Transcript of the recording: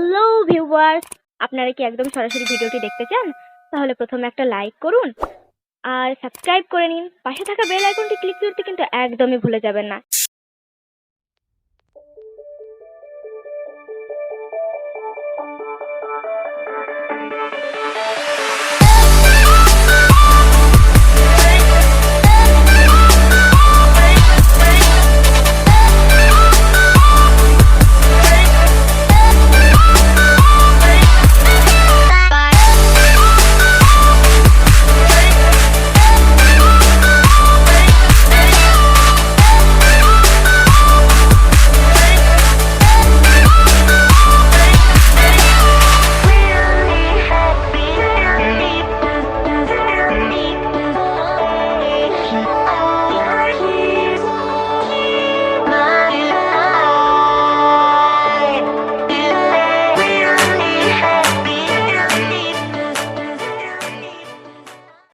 Hello viewers, আপনারা কি একদম সরাসরি ভিডিওটি দেখতে চান? তাহলে প্রথমে একটা লাইক করুন আর সাবস্ক্রাইব করে নিন। পাশে থাকা বেল আইকনটি ক্লিক করতে কিন্তু একদমই ভুলে যাবেন না।